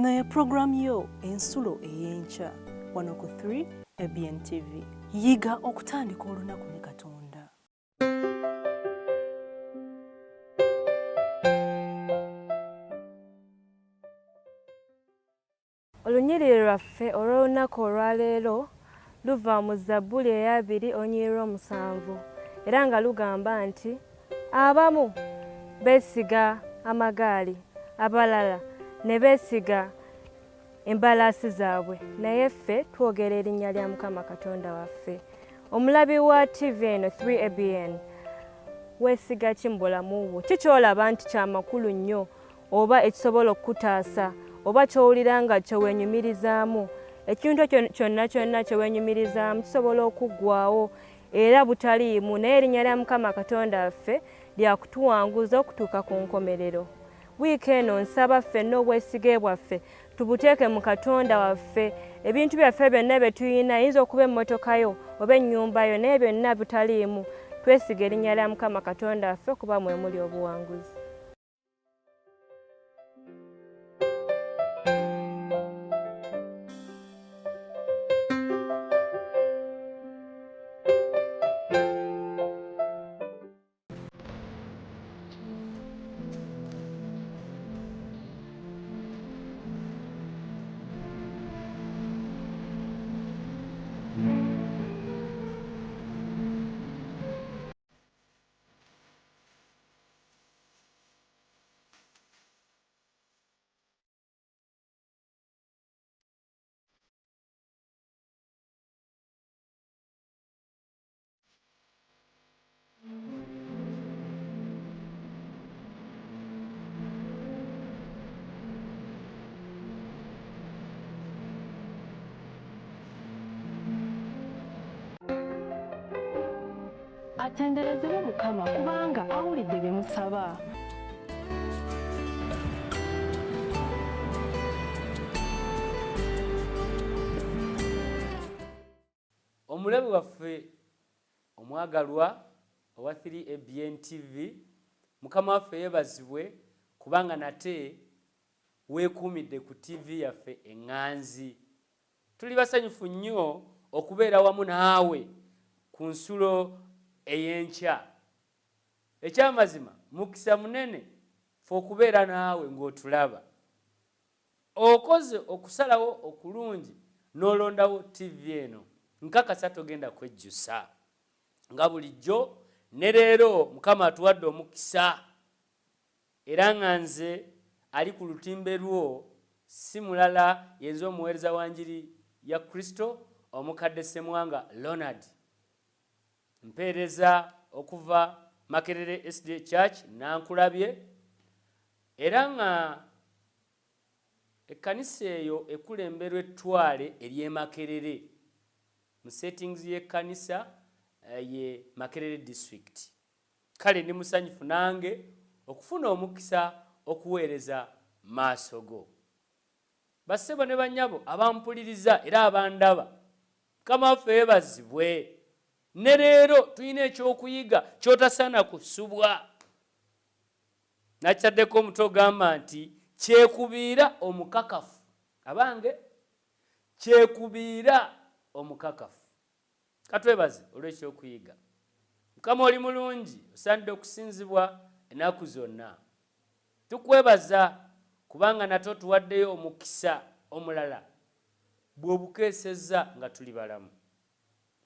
Eno ye program yo ensulo ey'enkya wano ku 3 ABN TV. Yiga okutandika olunaku ne Katonda. Olunyiriri lwaffe olw'olunaku olwaleero luva mu Zabbuli eya 2:7 era nga lugamba nti abamu beesiga amagaali, abalala ne beesiga embalaasi zaabwe, naye ffe twogera erinnya lya Mukama Katonda waffe. Omulabi wa TV eno 3 ABN, weesiga ki mu bulamu bwo? Ki ky'olaba nti kya makulu nnyo oba ekisobola okukutaasa oba ky'owulira nga kyeweenyumirizaamu? Ekintu kyonna kyeweenyumirizaamu kisobola okuggwaawo era butaliimu, naye erinnya lya Mukama Katonda waffe lyakutuwanguza okutuuka ku nkomerero. Wiiki eno nsaba ffenna obwesige bwaffe tubuteeke mu Katonda waffe. Ebintu byaffe byonna bye tulina, ayinza okuba emmotoka yo oba ennyumba yo, naye byonna butaliimu. Twesiga erinnya lya Mukama Katonda waffe kuba mwe muli obuwanguzi. Atenderezebwe Mukama kubanga awulidde bye musaba. Omulabi waffe omwagalwa owa 3 ABN TV, Mukama waffe yeebazibwe kubanga nate weekuumidde ku TV yaffe eŋŋanzi. Tuli basanyufu nnyo okubeera wamu naawe ku nsulo ey'enkya. Ekyamazima mukisa munene fe okubeera naawe ng'otulaba. Okoze okusalawo okulungi n'olondawo TV eno. Nkakasa togenda kwejjusa. Nga bulijjo ne leero Mukama atuwadde omukisa. Era nga nze ali ku lutimbe lwo si mulala yenze omuweereza wa njiri ya Kristo omukadde Ssemwanga Leonard. Mpeereza okuva Makerere SDA Church Nankulabye, era nga ekkanisa eyo ekulemberwa ettwale ery'e Makerere mu settings y'ekkanisa ye Makerere District. Kale ndi musanyufu nange okufuna omukisa okuweereza maaso go. Bassebo ne bannyabo abampuliriza era abandaba, Mukama waffe yeebazibwe. Ne leero tulina ekyokuyiga kyotasaana kusubwa. Nakitaddeko omutwe ogamba nti kyekubiira omukakafu. Abange kyekubiira omukakafu. Katwebaze olw'ekyokuyiga. Mukama oli mulungi, osaanidde okusinzibwa ennaku zonna. Tukwebaza kubanga nate otuwaddeyo omukisa omulala bw'obukeesezza nga tuli balamu.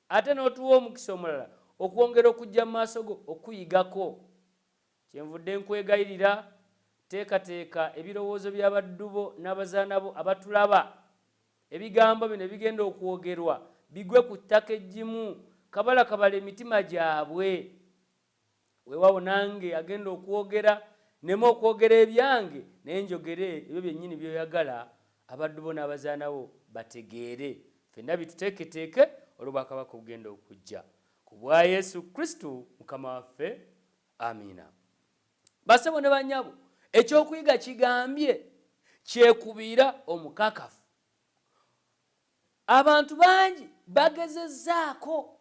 Ate n'otuwa omukisa omulala okwongera okujja mu maaso go okuyigako. Kyenvudde nkwegayirira, teekateeka ebirowoozo by'abaddu bo n'abazaana bo abatulaba. Ebigambo bino bigenda okwogerwa bigwe ku ttaka eggimu, kabala emitima gyabwe. Weewaawo nange agenda okwogera, neme okwogera ebyange naye njogere ebyo byennyini byoyagala abaddu bo n'abazaana bo bategeere. Ffenna bituteeketeeke olw'obwakabaka obugenda okujja. Ku bwa Yesu Kristo Mukama waffe, amiina. Bassebo ne bannyabo, ekyokuyiga kigambye kyekubiira omukakafu. Abantu bangi bagezezzaako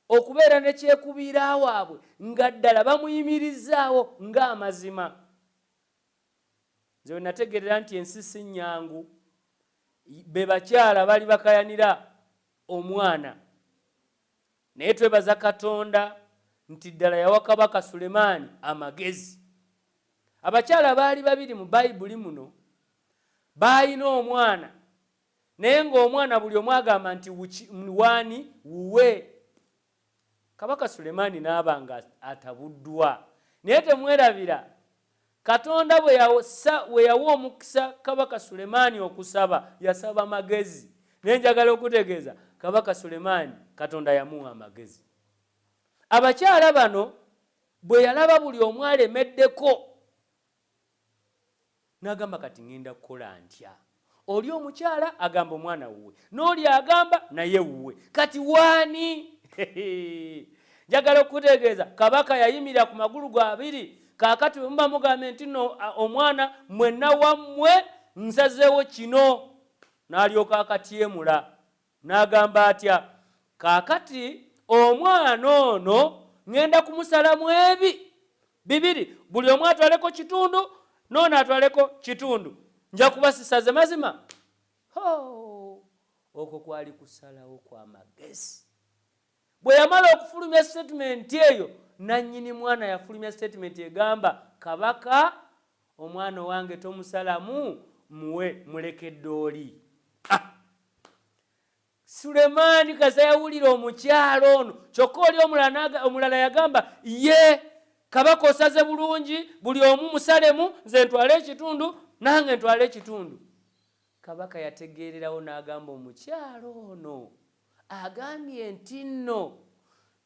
okubeera ne kyekubiira waabwe nga ddala bamuyimirizaawo ng'amazima. nze nategerera nti ensi si nnyangu be bakyala bali bakayanira omwana naye twebaza Katonda nti ddala yawa Kabaka Sulemaani amagezi. Abakyala baali babiri mu Bayibuli muno bayina omwana naye ng'omwana buli omu agamba nti waani wuwe. Kabaka Sulemaani n'aba nga atabuddwa naye temwerabira Katonda bwe yawa omukisa Kabaka Sulemaani okusaba yasaba magezi naye njagala okutegeeza Kabaka Sulemaani Katonda yamuwa amagezi. Abakyala bano bwe yalaba buli omu alemeddeko n'agamba kati ngenda kukola ntya. Oli omukyala agamba omwana wuwe n'oli agamba naye wuwe kati waani? Njagala okutegeeza Kabaka yayimirira ku magulu ge abiri. Kaakati bwe muba mugambe nti no omwana mwenna wammwe nsazeewo kino n'alyoka akatyemula n'agamba atya kaakati omwana ono ngenda kumusalamu bibiri buli omu atwaleko kitundu n'ono atwaleko kitundu nja kubasisaze mazima. Okwo kwali kusalawo kwa magezi. Bwe yamala okufulumya statement eyo nannyini mwana yafulumya statement egamba Kabaka omwana wange tomusalamu muwe mulekedde oli. Sulemaani kasa yawulira omukyalo ono kyokka oli omulala yagamba ye Kabaka osaze bulungi buli omu musalemu nze ntwale ekitundu nange ntwale ekitundu. Kabaka yategeererawo n'agamba omukyalo ono agambye nti nno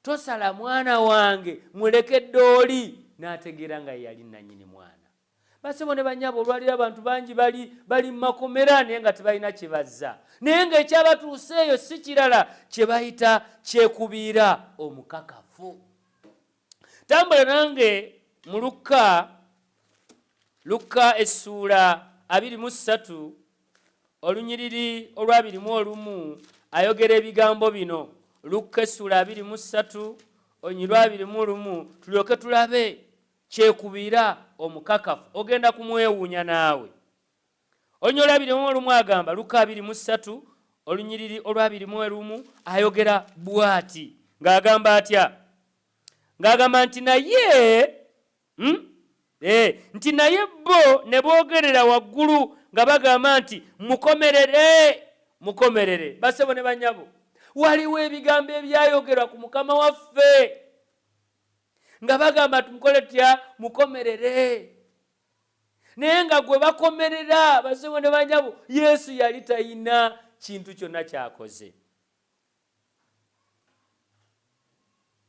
tosala mwana wange mulekedde oli n'ategeera nga yali nannyini mwana. Basebo ne bannyabo olwalira abantu bangi bali mu makomera naye nga tebalina kye bazza naye ng'ekyabatuuseeyo si kirala kye bayita kyekubiira omukakafu. Tambula nange mu Luka essuula 23 olunyiriri olwa 21 ayogera ebigambo bino. Luka essuula 23 olunyiriri lwa 21 tulyoke tulabe kyekubiira omukakafu. Ogenda kumwewuunya naawe. Olunyiriri olwa 21 agamba Luka 23 olunyiriri olwa 21 ayogera bw'ati ng'agamba atya ng'agamba nti naye bo ne boogerera waggulu nga bagamba nti mukomerere. Basebo ne bannyabo waliwo ebigambo ebyayogerwa ku Mukama waffe nga bagamba tumukole tya mukomerere naye nga gwe bakomerera. Basebo ne bannyabo Yesu yali talina kintu kyonna kyakoze.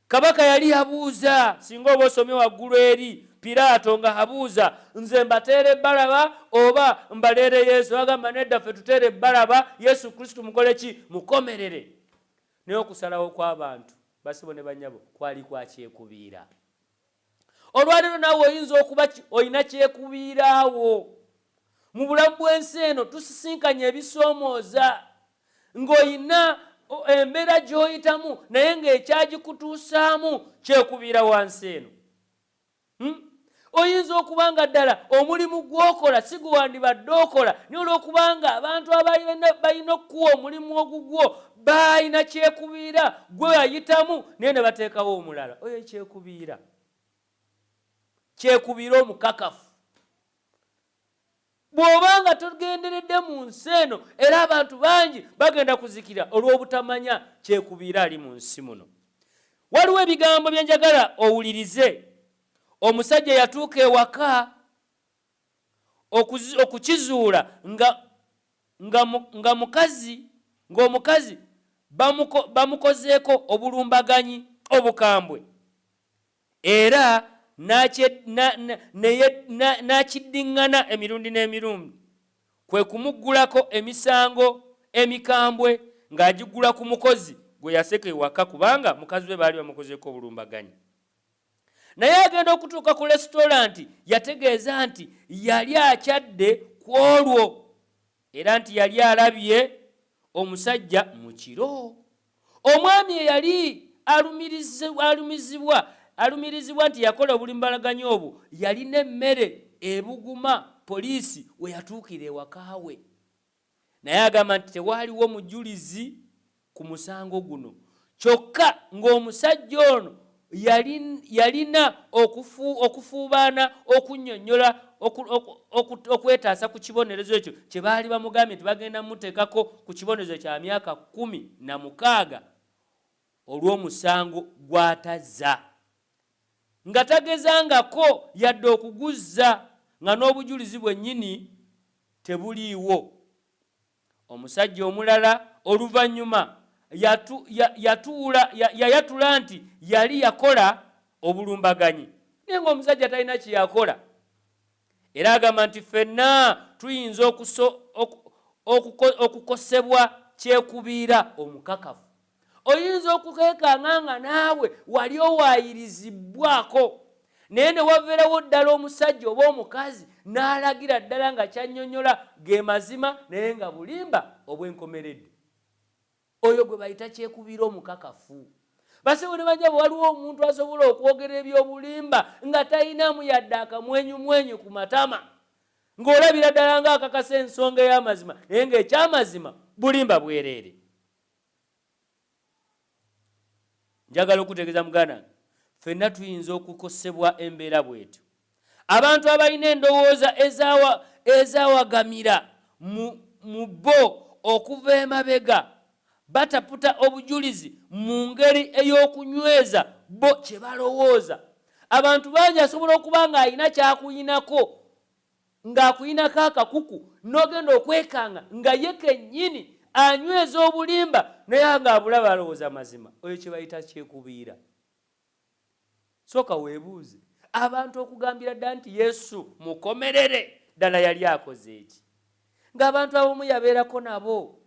Kabaka yali yabuuza singa oba osomye waggulu eri Piraato nga abuuza nze mbateere Balaba oba mbaleere Yesu. Agamba nedda ffe tuteere Balaba Yesu Kristo mukole ki mukomerere. Naye okusalawo kw'abantu Basebo ne bannyabo kwali kwa kyekubiira. Olwaleero naawe oyinza okuba olina kyekubiiraawo mu bulamu bw'ensi eno. Tusisinkanye ebisoomooza ng'olina embeera gy'oyitamu naye ng'ekyagikutuusaamu kyekubiira wansi eno. Oyinza okubanga ddala omulimu gw'okola si gwe wandibadde okola naye olw'okubanga abantu balina okuwa omulimu ogugwo balina kyekubiira gwe ayitamu naye ne bateekawo omulala. Oyo kyekubiira omukakafu. Bw'obanga togenderedde mu nsi eno era abantu bangi bagenda kuzikira olw'obutamanya kyekubiira ali mu nsi muno. Waliwo ebigambo bye njagala owulirize. Omusajja yatuuka ewaka okukizuula ng'omukazi bamukozeeko obulumbaganyi obukambwe era n'akiddiŋŋana emirundi n'emirundi kwe kumuggulako emisango emikambwe ng'agiggula ku mukozi gwe yaseka ewaka kubanga mukazi we baali bamukozeeko obulumbaganyi. Naye agenda okutuuka ku lesitolanti yategeeza nti yali akyadde ku olwo era nti yali alabye omusajja mu kiro. Omwami eyali alumirizibwa nti yakola obulumbaganyi obwo yalina emmere ebuguma poliisi we yatuukira ewakaawe. Naye agamba nti tewaaliwo mujulizi ku musango guno, kyokka ng'omusajja ono yalina okufuubaana okunnyonnyola okwetaasa ku kibonerezo ekyo kye baali bamugambye nti bagenda muteekako ku kibonerezo kya myaka 16 olw'omusango gw'atazza, nga tagezangako yadde okuguzza nga n'obujulizi bwennyini tebuliiwo. Omusajja omulala oluvannyuma yayatula nti yali yakola obulumbaganyi, naye ng'omusajja talina kye yakola. Era agamba nti ffenna tuyinza okukosebwa kyekubiira omukakafu. Oyinza okukeekanga nga naawe wali owaayirizibwako, naye ne waveerawo ddala omusajja oba omukazi n'alagira ddala nga kyannyonnyola ge mazima naye nga bulimba obwenkomeredde. Oyo gwe bayita kyekubiira omukakafu. Basebo ne bajja waliwo omuntu asobola okwogera ebyobulimba nga talinamu yadde akamwenyumwenyu ku matama, ng'olabira ddala ng'akakasa ensonga ey'amazima naye ng'ekyamazima bulimba bwereere. Njagala okutegeeza muganda, ffenna tuyinza okukosebwa embeera bwetyo. Abantu abalina endowooza ezawagamira mu bo okuva emabega bataputa obujulizi mu ngeri ey'okunyweza bo kye balowooza. Abantu bangi asobola okuba ng'alina kyakuyinako, ng'akuyinako akakuku n'ogenda okwekanga nga ye kennyini anyweza obulimba naye ng'abulaba alowooza mazima. Oyo kye bayita kyekubiira. Sooka weebuuze, abantu okugambira ddala nti Yesu mukomerere, ddala yali akoze eki? Ng'abantu abamu yabeerako nabo,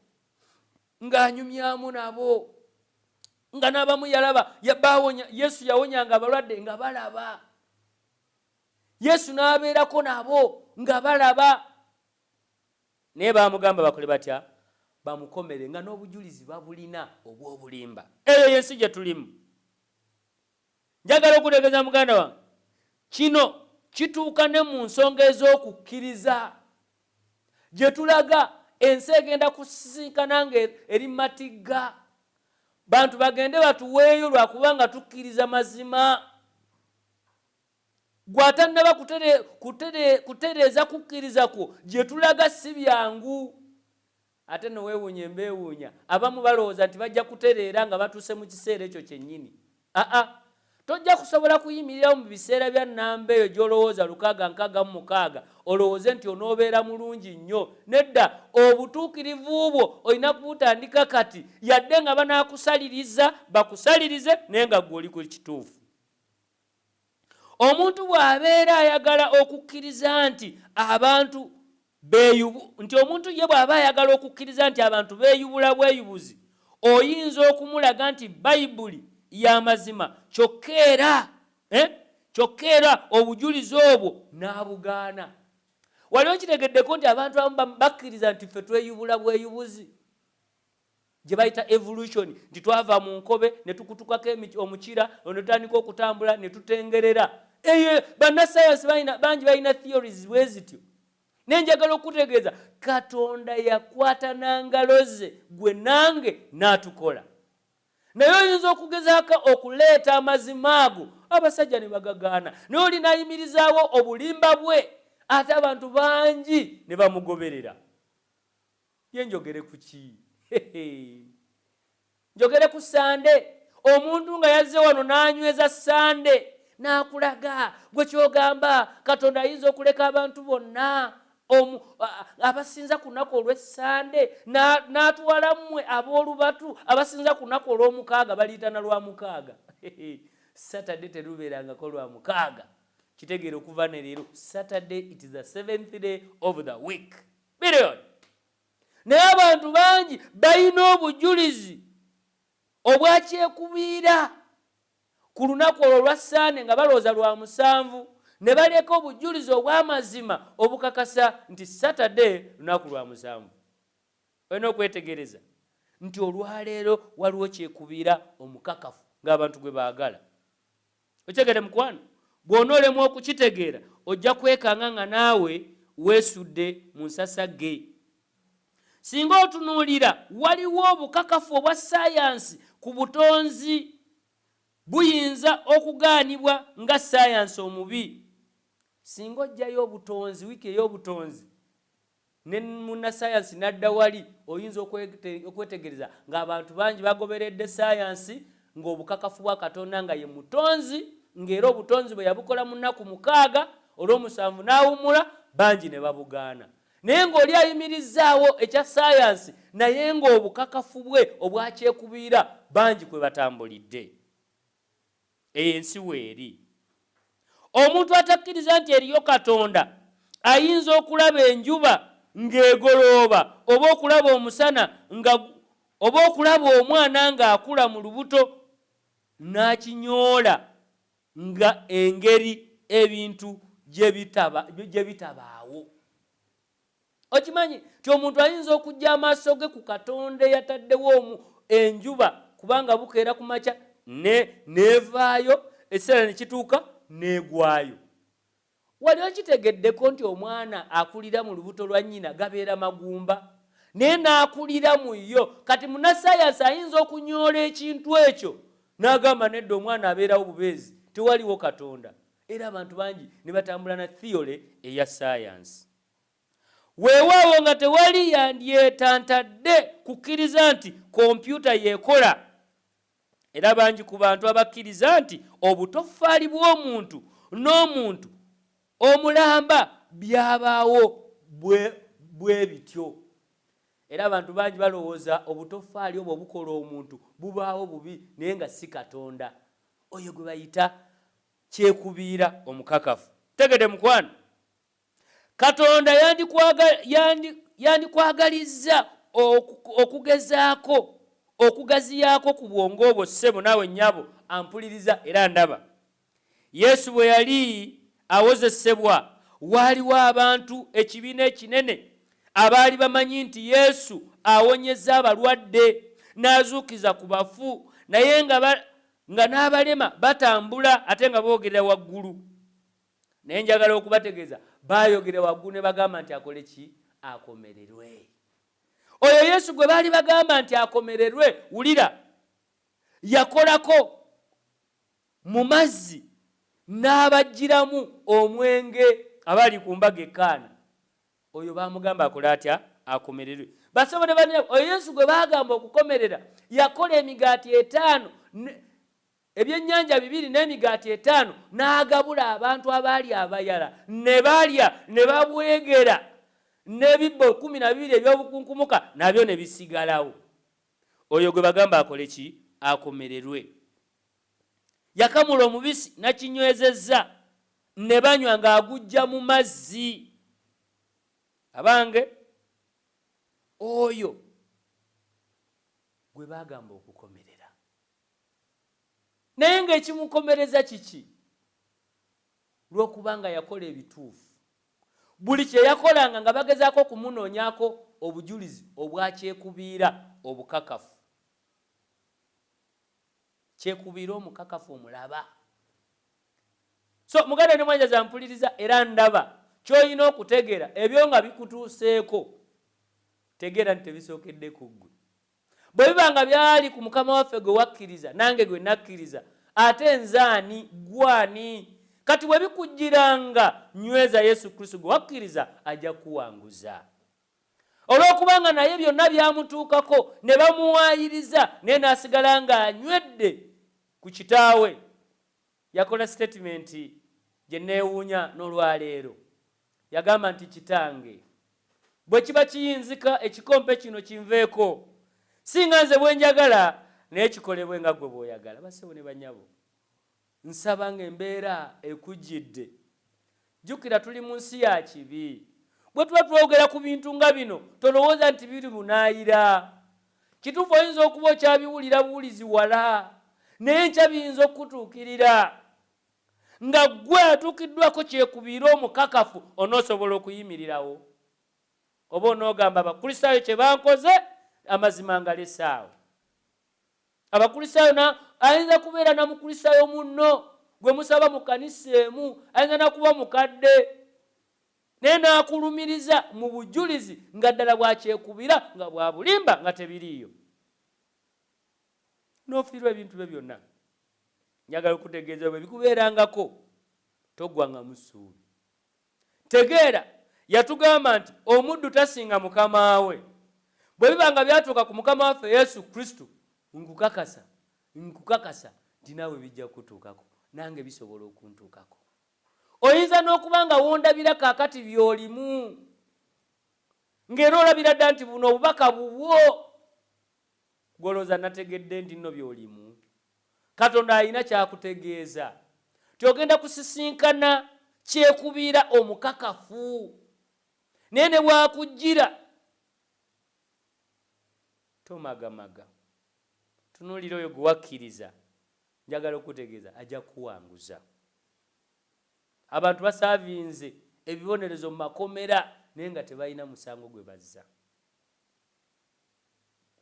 ng'anyumyamu nabo, nga n'abamu yalaba Yesu yawonyanga abalwadde nga balaba. Yesu n'abeerako nabo nga balaba. Naye baamugamba bakole batya? Bamukomere nga n'obujulizi babulina obw'obulimba. Eyo yensi gye tulimu. Njagala okutegeeza muganda wange, kino kituuka ne mu nsonga ez'okukkiriza gye tulaga ensi egenda kusisinkana nga eri matigga. Bantu bagende batuweeyo lwakubanga tukkiriza mazima. Gw'atannaba kutereeza kukkiriza kwo gye tulaga si byangu. Ate noweewuunya embeewuunya, abamu balowooza nti bajja kutereera nga batuuse mu kiseera ekyo kyennyini. Tojja kusobola kuyimirirawo mu biseera bya nnamba eyo gy'olowooza 666 olowooze nti onoobeera mulungi nnyo. Nedda, obutuukirivu bwo olina kubutandika kati, yadde nga banaakusaliriza bakusalirize naye nga ggwe oli ku kituufu. Omuntu bw'abeera ayagala okukkiriza nti abantu omuntu ye bw'aba ayagala okukkiriza nti abantu beeyubula bweyubuzi, oyinza okumulaga nti Bayibuli y'amazima, kyokkeera obujulizi obwo n'abugaana. Wali okitegeddeko nti abantu abamu bakkiriza nti ffe tweyubula bweyubuzi, gye bayita evolution, nti twava mu nkobe ne tukutukako omukira ne tutandika okutambula ne tutengerera. Eyo bannasayansi bangi balina theories bwe zityo. Naye njagala okutegeeza, Katonda yakwata na ngalo ze gwe nange n'atukola. Naye oyinza okugezaako okuleeta amazima ago, abasajja ne bagagaana. Naye oli n'ayimirizaawo obulimba bwe, ate abantu bangi ne bamugoberera. Ye njogere ku ki? Njogere ku Sande. Omuntu nga yazze wano n'anyweza Sande n'akulaga gwe kyogamba Katonda ayinza okuleka abantu bonna abasinza ku lunaku olw'Essande n'atuwala mmwe ab'olubatu abasinza ku lunaku olw'omukaaga baliyitana lwa mukaaga. Saturday terubeerangako lwa mukaaga. Kitegeera okuva ne leero Saturday it is the 7th day of the week. Period. Naye abantu bangi balina obujulizi obwakyekubiira ku lunaku olwo lwa Sande nga balowooza lwa musanvu, ne baleka obujulizi obw'amazima obukakasa nti Saturday lunaku lwa musanvu. Olina okwetegereza nti olwaleero waliwo kyekubiira omukakafu ng'abantu gwe baagala. Okitegedde mukwano? Bw'onoolemwa okukitegeera ojja kwekanga nga naawe weesudde mu nsasa ge. Singa otunuulira waliwo obukakafu obwa saayansi ku butonzi buyinza okugaanibwa nga saayansi omubi. Singa ojjayo obutonzi wiiki ey'obutonzi ne munnassaayansi n'adda wali oyinza okwetegereza ng'abantu bangi bagoberedde saayansi ng'obukakafu bwa Katonda nga ye mutonzi, ng'era obutonzi bwe yabukola mu nnaku 6 olw'omusanvu n'awummula, bangi ne babugaana. Naye ng'oli ayimirizzaawo ekya saayansi naye ng'obukakafu bwe obwakyekubiira bangi kwe batambulidde. Ensi weeri. Omuntu atakkiriza nti eriyo Katonda ayinza okulaba enjuba ng'egolooba oba okulaba omusana oba okulaba omwana ng'akula mu lubuto n'akinyoola nga engeri ebintu gye bitabaawo. Okimanyi ti omuntu ayinza okujja amaaso ge ku Katonda eyataddewo enjuba kubanga bukeera ku makya neevaayo ekiseera ne kituuka neegwayo. Wali okitegeddeko nti omwana akulira mu lubuto lwa nnyina gabeera magumba naye n'akulira mu yo. Kati munnassaayansi ayinza okunyoola ekintu ekyo n'agamba nedda omwana abeerawo bubeezi, tewaliwo Katonda. Era abantu bangi ne batambula na theory eya saayansi. Weewaawo nga tewali yandyetantadde kukkiriza nti kompyuta yeekola. Era bangi ku bantu abakkiriza nti obutoffaali bw'omuntu n'omuntu omulamba byabaawo bwe bityo. Era abantu bangi balowooza obutoffaali obwo bukola omuntu bubaawo bubi naye nga si Katonda. Oyo gwe bayita kyekubiira omukakafu. Tegede mukwano, Katonda yandikwagalizza okugezaako okugaziyaako ku bwongo obwo. Ssebo naawe nnyabo ampuliriza era ndaba. Yesu bwe yali awozesebwa waaliwo abantu ekibiina ekinene abaali bamanyi nti Yesu awonyezza abalwadde n'azuukiza ku bafu, naye nga n'abalema batambula ate nga boogerera waggulu. Naye njagala okubategeeza baayogera waggulu ne bagamba nti akole ki? Akomererwe. Oyo Yesu gwe baali bagamba nti akomererwe, wulira, yakolako mu mazzi n'abajjiramu omwenge abali ku mbaga Kaana. Oyo baamugamba akole atya? Akomererwe. Basobole bane, oyo Yesu gwe baagamba okukomerera yakola emigaati 5 ebyennyanja 2 n'emigaati 5 n'agabula abantu abaali abayala, ne balya ne babwegera, n'ebibbo 12 ebyobukunkumuka nabyo ne bisigalawo. Oyo gwe bagamba akole ki? Akomererwe. Yakamula omubisi nakinywezezza ne banywa ng'agujja mu mazzi. Abange, oyo gwe bagamba okukomerera. Naye ng'ekimukomereza kiki? Lw'okubanga yakola ebituufu. Buli kye yakolanga nga bagezaako okumunoonyaako obujulizi obwakyekubiira obukakafu. Kyekubiira omukakafu omulaba. So muganda ne mwanja zampuliriza era ndaba ky'olina okutegeera ebyo nga bikutuuseeko, tegeera nti tebisookeddeko ggwe. Bwe biba nga byali ku Mukama waffe gwe wakkiriza nange gwe nakkiriza, ate nzaani gwani? Kati bwe bikujjiranga nyweza Yesu Kristo gwe wakkiriza ajja kuwanguza. Olw'okubanga naye byonna byamutuukako ne bamuwaayiriza naye n'asigala ng'anywedde ku kitaawe. Yakola statement gye neewuunya n'olwaleero. Yagamba nti kitange, bwe kiba kiyinzika ekikompe kino kinveeko, singa nze bwe njagala naye kikolebwe nga gwe bw'oyagala. Bassebo ne bannyabo, nsaba ng'embeera ekujjidde. Jjukira tuli mu nsi ya kibi. Bwe tuba twogera ku bintu nga bino tolowooza nti biri bunaayira. Kituufu oyinza okuba okyabiwulira buwulizi wala, naye nkya biyinza okutuukirira. Nga ggwe atuukiddwako kyekubiira omukakafu onoosobola okuyimirirawo. Oba onoogamba Abakristaayo kye bankoze amazima ngalesaawo. Abakristaayo ayinza kubeera na Mukristaayo munno gwe musaba mu kkanisa emu, ayinza nakuba mukadde. naye n'akulumiriza mu bujulizi nga ddala bwakyekubira nga bwa bulimba nga tebiriiyo, n'ofiirwa ebintu bye byonna. Njagala okutegeeza bwe bikubeerangako toggwanga mu ssuubi. Tegeera yatugamba nti omuddu tasinga mukama we. Bwe biba nga byatuuka ku mukama waffe Yesu Kristo, nkukakasa nti naawe bijja kutuukako, nange bisobola okuntuukako. Oyinza n'okuba nga wondabira kaakati by'olimu, ng'era olabira dda nti buno obubaka bubwo, gwolooza nategedde nti nno by'olimu. Katonda alina kyakutegeeza. Tyogenda kusisinkana kyekubiira omukakafu, naye ne bwakujjira tomagamaga. Tunuulira oyo gwe wakkiriza, njagala okutegeeza ajja kuwanguza. Abantu basaavinze ebibonerezo mu makomera naye nga tebalina musango gwe bazza.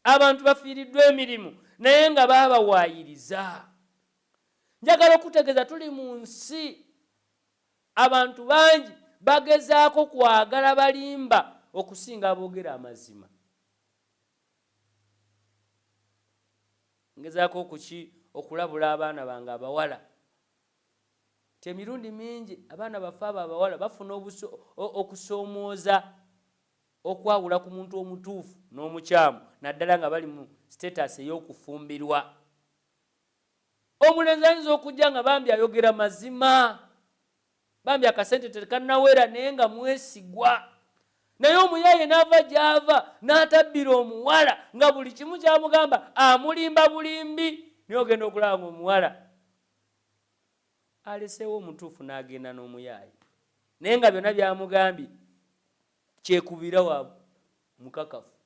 Abantu bafiiriddwa emirimu naye nga baabawaayiriza. Njagala okutegeeza tuli mu nsi abantu bangi bagezaako kwagala balimba okusinga aboogera amazima. Ngezaako kuki okulabula abaana bange abawala. Emirundi mingi abaana baffe abo abawala bafuna okusoomooza okwawula ku muntu omutuufu n'omukyamu, naddala nga bali mu status ey'okufumbirwa. Omulenzi ayinza okujja nga bambi ayogera mazima, bambi akasente tekanawera naye nga mwesigwa, naye omuyaye n'ava gy'ava n'atabbira omuwala nga buli kimu kyamugamba amulimba bulimbi, naye ogenda okulaba ng'omuwala aleseewo omutuufu n'agenda n'omuyaye, naye nga byonna byamugambye kyekubira wa mukakafu.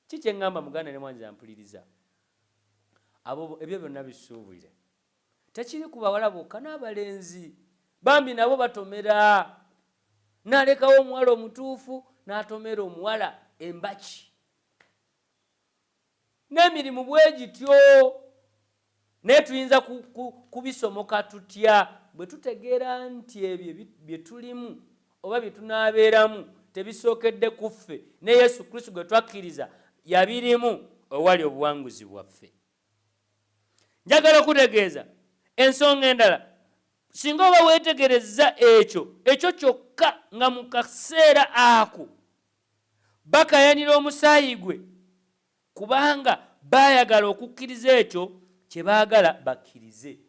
Kiki eŋŋamba muganda ne mwanza mpuliriza? Abo ebyo byonna bisuubire. Tekiri ku bawala bokka, n'abalenzi bambi nabo batomera. N'alekawo omuwala omutuufu n'atomera omuwala embaki. N'emirimu bwe gityo. Naye tuyinza kubisomoka tutya bwe tutegeera nti ebyo bye tulimu oba bye tunaabeeramu tebisookedde ku ffe, ne Yesu Kristo gwe twakkiriza yabirimu owali obuwanguzi bwaffe. Njagala okutegeeza ensonga endala, singa oba weetegereza ekyo kyokka nga mu kaseera ako bakayanira omusaayi gwe, kubanga baayagala okukkiriza ekyo kye baagala bakkirize.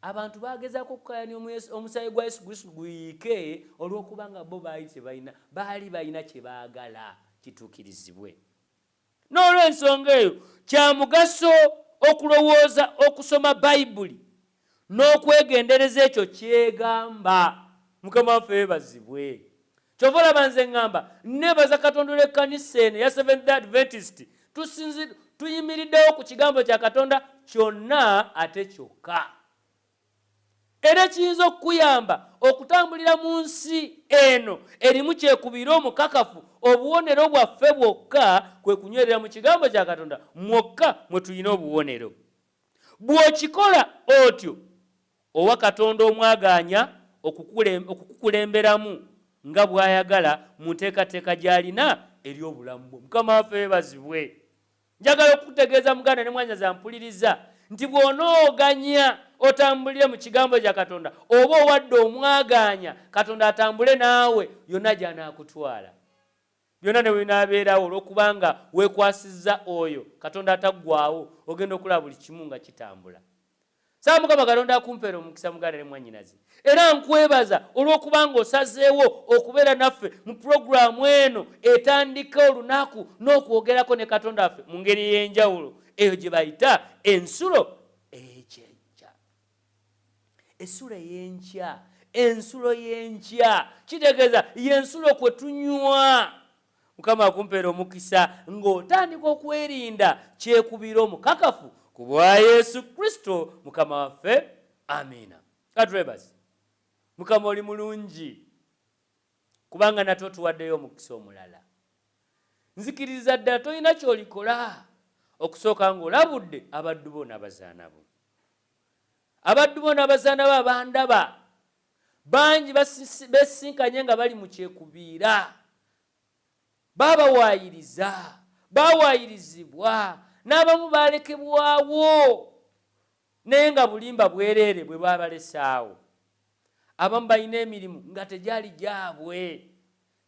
Abantu bagezaako okukayanya omusaayi gwa Yesu Kristo guyiike olw'okubanga bo baali balina kye baagala kituukirizibwe. N'olw'ensonga eyo kya mugaso okulowooza okusoma Bayibuli n'okwegendereza ekyo kyegamba. Mukama waffe yeebazibwe. Kyova olaba nze ŋŋamba neebaza Katonda olw'ekkanisa eno ya Seventh-day Adventist tuyimiriddewo ku kigambo kya Katonda kyonna ate kyokka. Era kiyinza okukuyamba okutambulira mu nsi eno erimu kyekubiira omukakafu. Obuwonero bwaffe bwokka kwe kunywerera mu kigambo kya Katonda mwokka mwe tulina obuwonero. Bw'okikola otyo owa Katonda omwaganya okukukulemberamu nga bw'ayagala mu nteekateeka gy'alina eri obulamu bwo. Mukama waffe yeebazibwe. Njagala okutegeeza muganda ne mwanyaza mpuliriza nti bw'onooganya otambulire mu kigambo kya Katonda oba owadde omwaganya Katonda atambule naawe, yonna gy'anaakutwala. Byonna ne binaabeerawo olw'okubanga weekwasizza oyo Katonda ataggwaawo, ogenda okulaba buli kimu nga kitambula. Saba Mukama Katonda akumpeera omukisa muganda ne mwannyinaze. Era nkwebaza olw'okubanga osazeewo okubeera naffe mu pulogulaamu eno etandika olunaku n'okwogerako ne Katonda waffe mu ngeri y'enjawulo, eyo gye bayita ensulo ey'ekyenkya. Ensulo ey'enkya, ensulo y'enkya kitegeeza y'ensulo kwe tunywa. Mukama akumpeera omukisa ng'otandika okwerinda kyekubiira omukakafu ku bwa Yesu Kristo Mukama waffe. Amiina. Katwebaze. Mukama oli mulungi kubanga natwe tuwaddeyo omukisa omulala. Nzikiriza ddala tolina ky'olikola okusooka ng'olabudde abaddu bo n'abazaana bo. Abaddu bo n'abazaana bo abandaba bangi besinkanye nga bali mu kyekubiira, babawaayiriza, bawaayirizibwa, n'abamu balekebwawo naye nga bulimba bwereere bwe babalesaawo. Abamu balina emirimu nga tegyali gyabwe.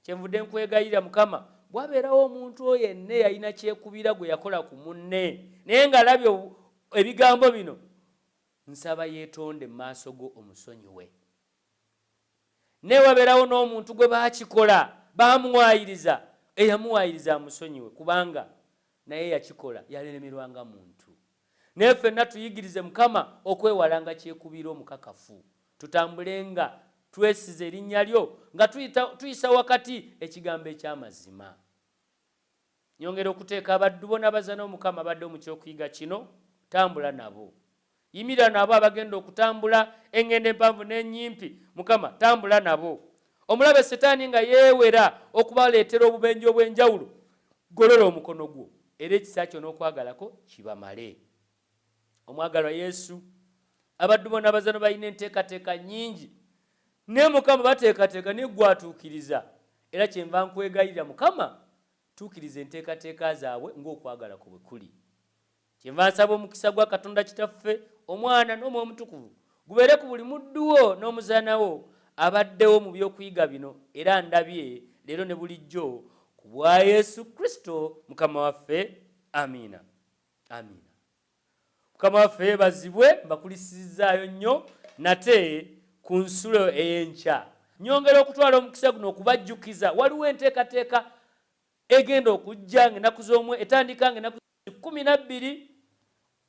Kyenvudde nkwegayirira Mukama, bwabeerawo omuntu oyo yenna yalina kyekubiira gwe yakola ku munne naye nga alabye ebigambo bino, nsaba yeetonde mu maaso go omusonyiwe. Naye wabeerawo n'omuntu gwe baakikola bamuwaayiriza, eyamuwaayiriza amusonyiwe kubanga naye yakikola yalemerwanga muntu. Naye ffenna tuyigirize Mukama okwewalanga kyekubiira omukakafu, tutambulenga twesize erinnya lyo nga tuyisa wakati ekigambo eky'amazima. Nyongera okuteeka abaddu bo n'abazaana Omukama abadde mu ky'okuyiga kino, tambula nabo. Yimira nabo abagenda okutambula engendo empanvu n'ennyimpi, Mukama tambula nabo. Omulabe Setaani nga yeewera okubaleetera obubenje obw'enjawulo, golola omukono gwo era ekisa kyo n'okwagalako kibamale. Omwagalwa Yesu, abaddu bo n'abazaana balina enteekateeka nnyingi, naye Mukama bateekateeka naye gwatuukiriza. Era kyenva nkwegayirira Mukama, tuukiriza enteekateeka zaabwe ng'okwagalako bwe kuli. Kyenva nsaba omukisa gwa Katonda Kitaffe, Omwana n'Omwoyo Omutukuvu gubeere ku buli muddu wo n'omuzaana wo abaddewo mu by'okuyiga bino, era ndabye leero ne bulijjo ku bwa Yesu Kristo Mukama waffe. Amiina. Amiina. Mukama waffe yeebazibwe, mbakulisizaayo nnyo nate ku nsulo ey'enkya. Nyongera okutwala omukisa guno okubajjukiza waliwo enteekateeka egenda okujja ng'ennaku etandika ng'ennaku 12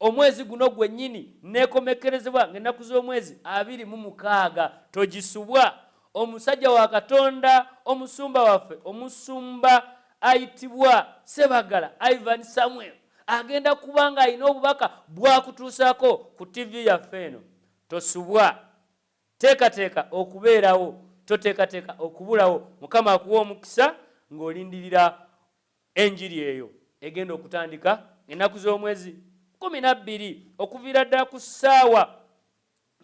omwezi guno gwennyini neekomekerezebwa ng'ennaku z'omwezi 26. Togisubwa. Omusajja wa Katonda, omusumba waffe, omusumba ayitibwa Sebagala Ivan Samuel agenda kubanga alina obubaka bwakutuusako ku TV yaffe eno. Tosubwa. Teekateeka okubeerawo, toteekateeka okubulawo. Mukama akuwa omukisa ng'olindirira enjiri eyo egenda okutandika ennaku z'omwezi 12 okuviira ddala ku ssaawa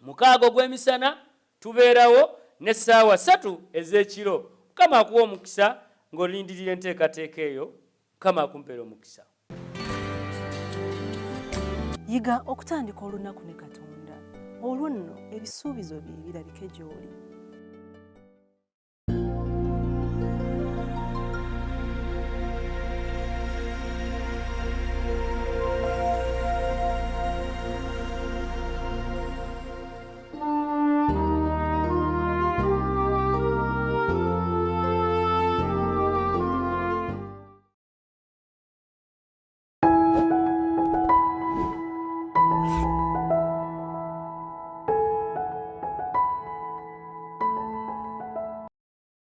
6 ogw'emisana tubeerawo ne ssaawa 3 ez'ekiro. Mukama akuwa omukisa ng'olindirira enteekateeka eyo. Mukama akumpeera omukisa. Yiga okutandika olunaku ne Katonda. Olwo nno ebisuubizo bye birabike gy'oli.